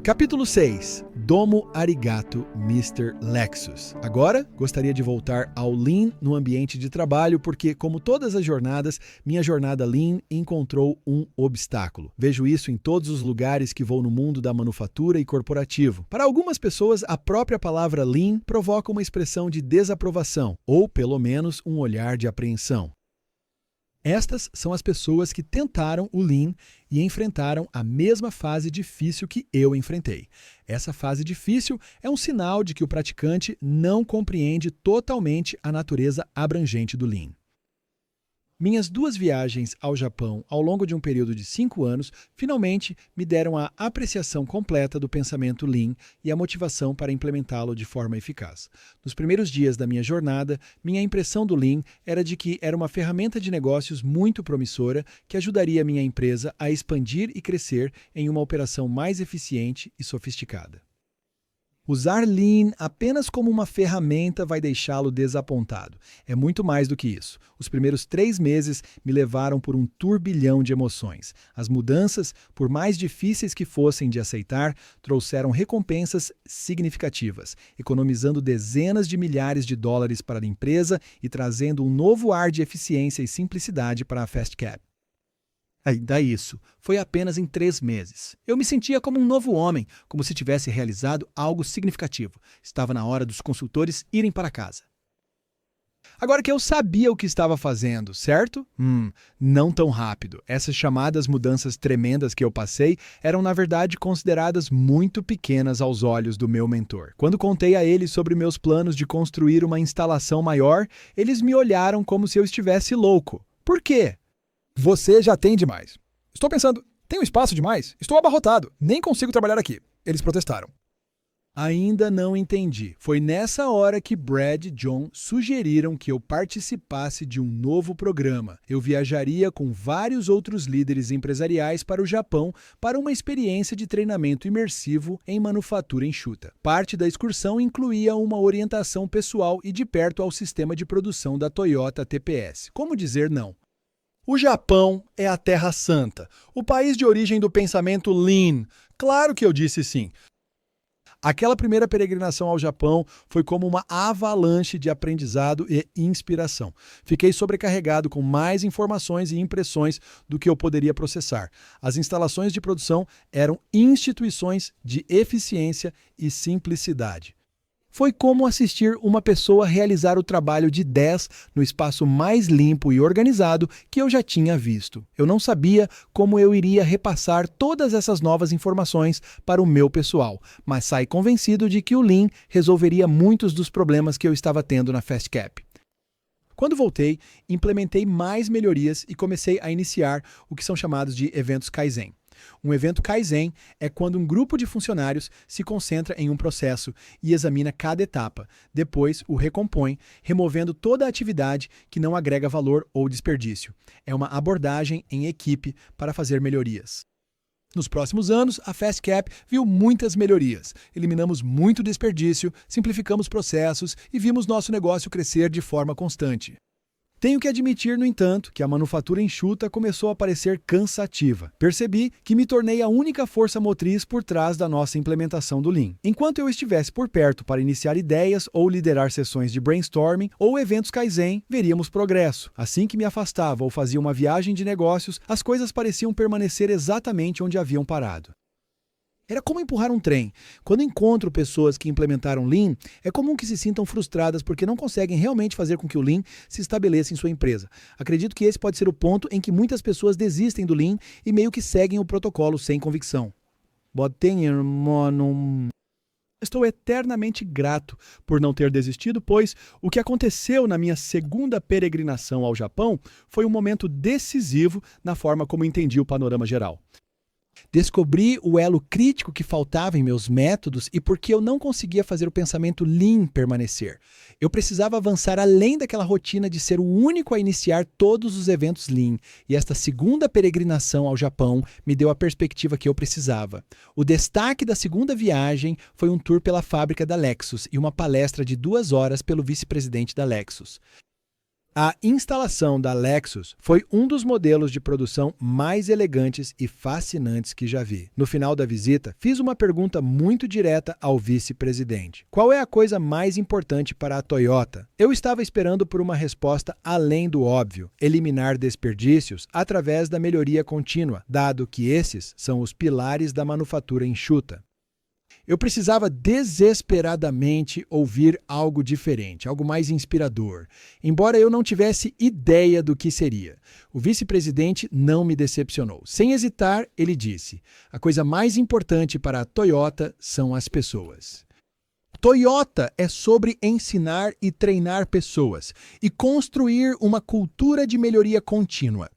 Capítulo 6. Domo Arigato, Mr. Lexus. Agora, gostaria de voltar ao Lean no ambiente de trabalho porque, como todas as jornadas, minha jornada Lean encontrou um obstáculo. Vejo isso em todos os lugares que vou no mundo da manufatura e corporativo. Para algumas pessoas, a própria palavra Lean provoca uma expressão de desaprovação, ou pelo menos um olhar de apreensão. Estas são as pessoas que tentaram o Lean e enfrentaram a mesma fase difícil que eu enfrentei. Essa fase difícil é um sinal de que o praticante não compreende totalmente a natureza abrangente do Lean. Minhas 2 viagens ao Japão ao longo de um período de 5 anos finalmente me deram a apreciação completa do pensamento Lean e a motivação para implementá-lo de forma eficaz. Nos primeiros dias da minha jornada, minha impressão do Lean era de que era uma ferramenta de negócios muito promissora que ajudaria minha empresa a expandir e crescer em uma operação mais eficiente e sofisticada. Usar Lean apenas como uma ferramenta vai deixá-lo desapontado. É muito mais do que isso. Os primeiros 3 meses me levaram por um turbilhão de emoções. As mudanças, por mais difíceis que fossem de aceitar, trouxeram recompensas significativas, economizando dezenas de milhares de dólares para a empresa e trazendo um novo ar de eficiência e simplicidade para a FastCap. Ainda isso, foi apenas em 3 meses. Eu me sentia como um novo homem, como se tivesse realizado algo significativo. Estava na hora dos consultores irem para casa. Agora que eu sabia o que estava fazendo, certo? Não tão rápido. Essas chamadas mudanças tremendas que eu passei eram, na verdade, consideradas muito pequenas aos olhos do meu mentor. Quando contei a ele sobre meus planos de construir uma instalação maior, eles me olharam como se eu estivesse louco. Por quê? Você já tem demais. Estou pensando, tenho espaço demais? Estou abarrotado, nem consigo trabalhar aqui. Eles protestaram. Ainda não entendi. Foi nessa hora que Brad e John sugeriram que eu participasse de um novo programa. Eu viajaria com vários outros líderes empresariais para o Japão para uma experiência de treinamento imersivo em manufatura enxuta. Parte da excursão incluía uma orientação pessoal e de perto ao sistema de produção da Toyota TPS. Como dizer não? O Japão é a Terra Santa, o país de origem do pensamento Lean. Claro que eu disse sim. Aquela primeira peregrinação ao Japão foi como uma avalanche de aprendizado e inspiração. Fiquei sobrecarregado com mais informações e impressões do que eu poderia processar. As instalações de produção eram instituições de eficiência e simplicidade. Foi como assistir uma pessoa realizar o trabalho de 10 no espaço mais limpo e organizado que eu já tinha visto. Eu não sabia como eu iria repassar todas essas novas informações para o meu pessoal, mas saí convencido de que o Lean resolveria muitos dos problemas que eu estava tendo na FastCap. Quando voltei, implementei mais melhorias e comecei a iniciar o que são chamados de eventos Kaizen. Um evento Kaizen é quando um grupo de funcionários se concentra em um processo e examina cada etapa. Depois, o recompõe, removendo toda a atividade que não agrega valor ou desperdício. É uma abordagem em equipe para fazer melhorias. Nos próximos anos, a FastCap viu muitas melhorias. Eliminamos muito desperdício, simplificamos processos e vimos nosso negócio crescer de forma constante. Tenho que admitir, no entanto, que a manufatura enxuta começou a parecer cansativa. Percebi que me tornei a única força motriz por trás da nossa implementação do Lean. Enquanto eu estivesse por perto para iniciar ideias ou liderar sessões de brainstorming ou eventos Kaizen, veríamos progresso. Assim que me afastava ou fazia uma viagem de negócios, as coisas pareciam permanecer exatamente onde haviam parado. Era como empurrar um trem. Quando encontro pessoas que implementaram Lean, é comum que se sintam frustradas porque não conseguem realmente fazer com que o Lean se estabeleça em sua empresa. Acredito que esse pode ser o ponto em que muitas pessoas desistem do Lean e meio que seguem o protocolo sem convicção. Estou eternamente grato por não ter desistido, pois o que aconteceu na minha segunda peregrinação ao Japão foi um momento decisivo na forma como entendi o panorama geral. Descobri o elo crítico que faltava em meus métodos e por que eu não conseguia fazer o pensamento Lean permanecer. Eu precisava avançar além daquela rotina de ser o único a iniciar todos os eventos Lean, e esta segunda peregrinação ao Japão me deu a perspectiva que eu precisava. O destaque da segunda viagem foi um tour pela fábrica da Lexus e uma palestra de 2 horas pelo vice-presidente da Lexus. A instalação da Lexus foi um dos modelos de produção mais elegantes e fascinantes que já vi. No final da visita, fiz uma pergunta muito direta ao vice-presidente. Qual é a coisa mais importante para a Toyota? Eu estava esperando por uma resposta além do óbvio: eliminar desperdícios através da melhoria contínua, dado que esses são os pilares da manufatura enxuta. Eu precisava desesperadamente ouvir algo diferente, algo mais inspirador, embora eu não tivesse ideia do que seria. O vice-presidente não me decepcionou. Sem hesitar, ele disse: a coisa mais importante para a Toyota são as pessoas. Toyota é sobre ensinar e treinar pessoas e construir uma cultura de melhoria contínua.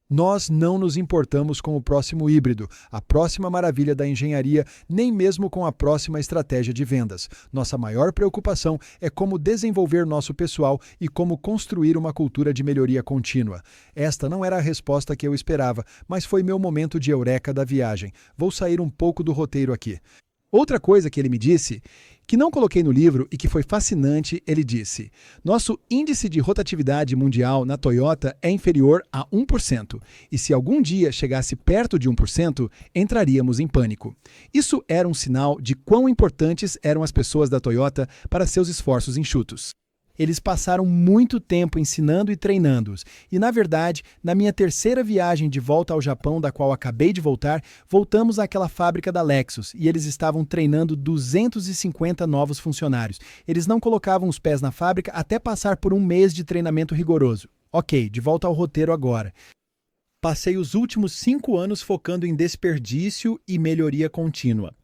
Nós não nos importamos com o próximo híbrido, a próxima maravilha da engenharia, nem mesmo com a próxima estratégia de vendas. Nossa maior preocupação é como desenvolver nosso pessoal e como construir uma cultura de melhoria contínua. Esta não era a resposta que eu esperava, mas foi meu momento de eureka da viagem. Vou sair um pouco do roteiro aqui. Outra coisa que ele me disse, que não coloquei no livro e que foi fascinante, ele disse: nosso índice de rotatividade mundial na Toyota é inferior a 1%, e se algum dia chegasse perto de 1%, entraríamos em pânico. Isso era um sinal de quão importantes eram as pessoas da Toyota para seus esforços enxutos. Eles passaram muito tempo ensinando e treinando-os. E, na verdade, na minha terceira viagem de volta ao Japão, da qual acabei de voltar, voltamos àquela fábrica da Lexus e eles estavam treinando 250 novos funcionários. Eles não colocavam os pés na fábrica até passar por um mês de treinamento rigoroso. Ok, de volta ao roteiro agora. Passei os últimos 5 anos focando em desperdício e melhoria contínua.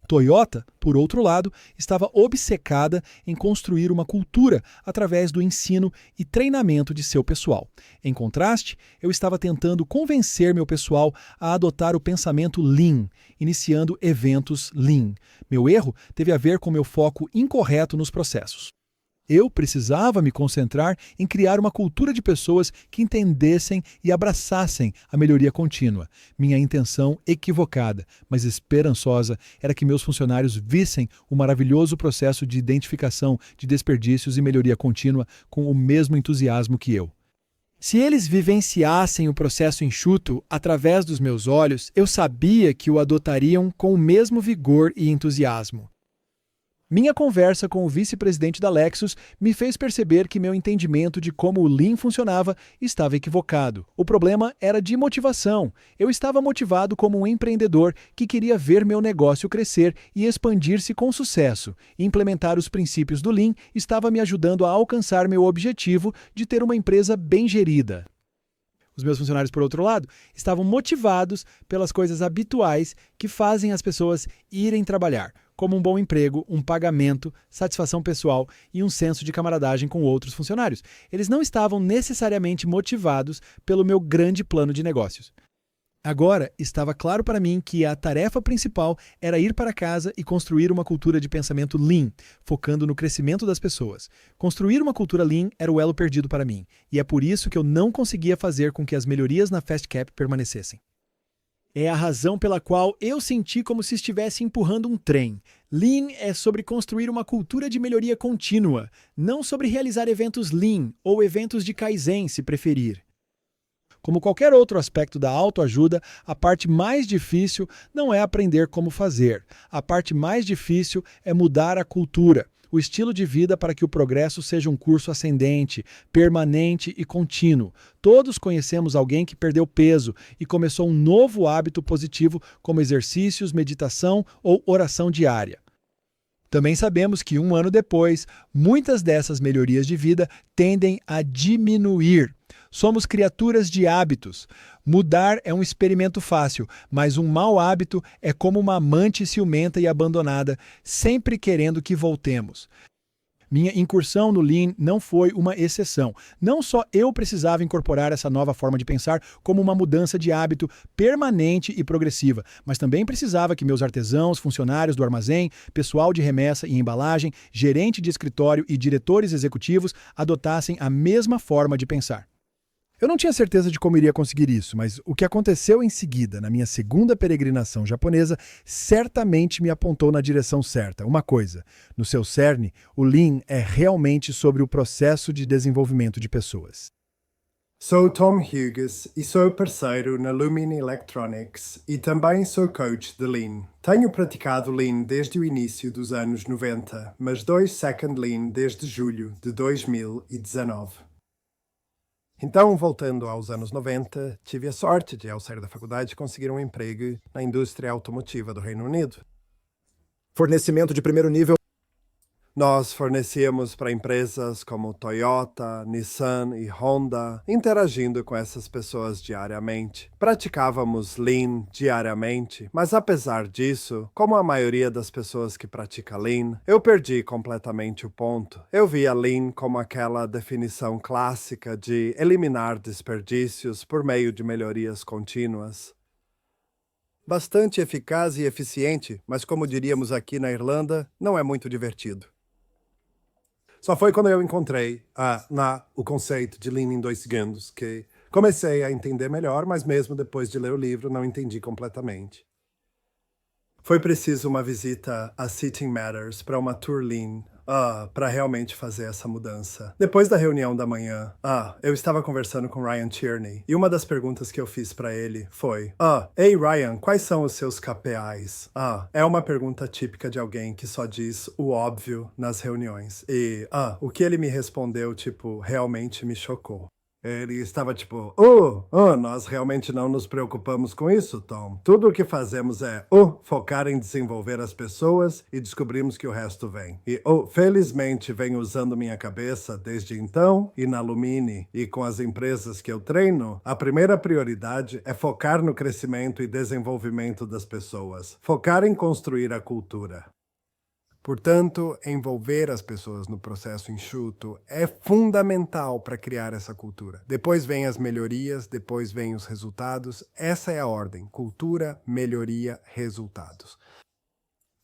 Toyota, por outro lado, estava obcecada em construir uma cultura através do ensino e treinamento de seu pessoal. Em contraste, eu estava tentando convencer meu pessoal a adotar o pensamento Lean, iniciando eventos Lean. Meu erro teve a ver com meu foco incorreto nos processos. Eu precisava me concentrar em criar uma cultura de pessoas que entendessem e abraçassem a melhoria contínua. Minha intenção equivocada, mas esperançosa, era que meus funcionários vissem o maravilhoso processo de identificação de desperdícios e melhoria contínua com o mesmo entusiasmo que eu. Se eles vivenciassem o processo enxuto através dos meus olhos, eu sabia que o adotariam com o mesmo vigor e entusiasmo. Minha conversa com o vice-presidente da Lexus me fez perceber que meu entendimento de como o Lean funcionava estava equivocado. O problema era de motivação. Eu estava motivado como um empreendedor que queria ver meu negócio crescer e expandir-se com sucesso. Implementar os princípios do Lean estava me ajudando a alcançar meu objetivo de ter uma empresa bem gerida. Os meus funcionários, por outro lado, estavam motivados pelas coisas habituais que fazem as pessoas irem trabalhar, como um bom emprego, um pagamento, satisfação pessoal e um senso de camaradagem com outros funcionários. Eles não estavam necessariamente motivados pelo meu grande plano de negócios. Agora, estava claro para mim que a tarefa principal era ir para casa e construir uma cultura de pensamento Lean, focando no crescimento das pessoas. Construir uma cultura Lean era o elo perdido para mim, e é por isso que eu não conseguia fazer com que as melhorias na Fast Cap permanecessem. É a razão pela qual eu senti como se estivesse empurrando um trem. Lean é sobre construir uma cultura de melhoria contínua, não sobre realizar eventos Lean ou eventos de Kaizen, se preferir. Como qualquer outro aspecto da autoajuda, a parte mais difícil não é aprender como fazer. A parte mais difícil é mudar a cultura, o estilo de vida para que o progresso seja um curso ascendente, permanente e contínuo. Todos conhecemos alguém que perdeu peso e começou um novo hábito positivo como exercícios, meditação ou oração diária. Também sabemos que 1 ano depois, muitas dessas melhorias de vida tendem a diminuir. Somos criaturas de hábitos. Mudar é um experimento fácil, mas um mau hábito é como uma amante ciumenta e abandonada, sempre querendo que voltemos. Minha incursão no Lean não foi uma exceção. Não só eu precisava incorporar essa nova forma de pensar como uma mudança de hábito permanente e progressiva, mas também precisava que meus artesãos, funcionários do armazém, pessoal de remessa e embalagem, gerente de escritório e diretores executivos adotassem a mesma forma de pensar. Eu não tinha certeza de como iria conseguir isso, mas o que aconteceu em seguida, na minha segunda peregrinação japonesa, certamente me apontou na direção certa. Uma coisa, no seu cerne, o Lean é realmente sobre o processo de desenvolvimento de pessoas. Sou Tom Hughes e sou parceiro na Lumine Electronics e também sou coach de Lean. Tenho praticado Lean desde o início dos anos 90, mas dou Second Lean desde julho de 2019. Então, voltando aos anos 90, tive a sorte de, ao sair da faculdade, conseguir um emprego na indústria automotiva do Reino Unido. Fornecimento de primeiro nível. Nós fornecíamos para empresas como Toyota, Nissan e Honda, interagindo com essas pessoas diariamente. Praticávamos Lean diariamente, mas apesar disso, como a maioria das pessoas que pratica Lean, eu perdi completamente o ponto. Eu via Lean como aquela definição clássica de eliminar desperdícios por meio de melhorias contínuas. Bastante eficaz e eficiente, mas como diríamos aqui na Irlanda, não é muito divertido. Só foi quando eu encontrei o conceito de Lean em 2 segundos que comecei a entender melhor, mas mesmo depois de ler o livro não entendi completamente. Foi preciso uma visita a Sitting Matters para uma tour Lean para realmente fazer essa mudança. Depois da reunião da manhã, eu estava conversando com Ryan Tierney e uma das perguntas que eu fiz para ele foi: Ei Ryan, quais são os seus KPIs? É uma pergunta típica de alguém que só diz o óbvio nas reuniões. E o que ele me respondeu, realmente me chocou. Ele estava nós realmente não nos preocupamos com isso, Tom. Tudo o que fazemos é, focar em desenvolver as pessoas e descobrimos que o resto vem. E, felizmente, venho usando minha cabeça desde então e na Lumine e com as empresas que eu treino, a primeira prioridade é focar no crescimento e desenvolvimento das pessoas. Focar em construir a cultura. Portanto, envolver as pessoas no processo enxuto é fundamental para criar essa cultura. Depois vem as melhorias, depois vem os resultados. Essa é a ordem: cultura, melhoria, resultados.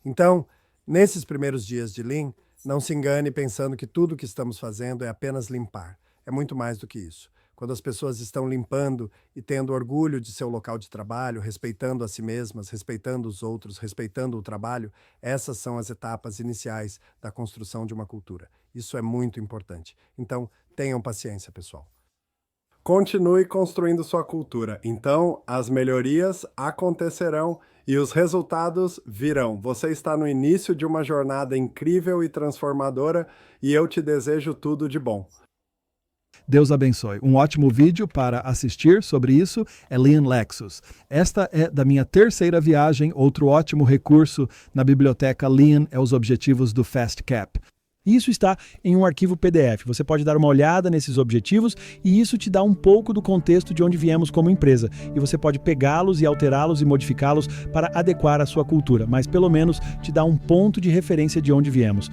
Então, nesses primeiros dias de Lean, não se engane pensando que tudo o que estamos fazendo é apenas limpar. É muito mais do que isso. Quando as pessoas estão limpando e tendo orgulho de seu local de trabalho, respeitando a si mesmas, respeitando os outros, respeitando o trabalho, essas são as etapas iniciais da construção de uma cultura. Isso é muito importante. Então, tenham paciência, pessoal. Continue construindo sua cultura. Então, as melhorias acontecerão e os resultados virão. Você está no início de uma jornada incrível e transformadora e eu te desejo tudo de bom. Deus abençoe. Um ótimo vídeo para assistir sobre isso é Lean Lexus. Esta é da minha terceira viagem. Outro ótimo recurso na biblioteca Lean é os objetivos do FastCap. Isso está em um arquivo PDF. Você pode dar uma olhada nesses objetivos e isso te dá um pouco do contexto de onde viemos como empresa. E você pode pegá-los e alterá-los e modificá-los para adequar à sua cultura, mas pelo menos te dá um ponto de referência de onde viemos.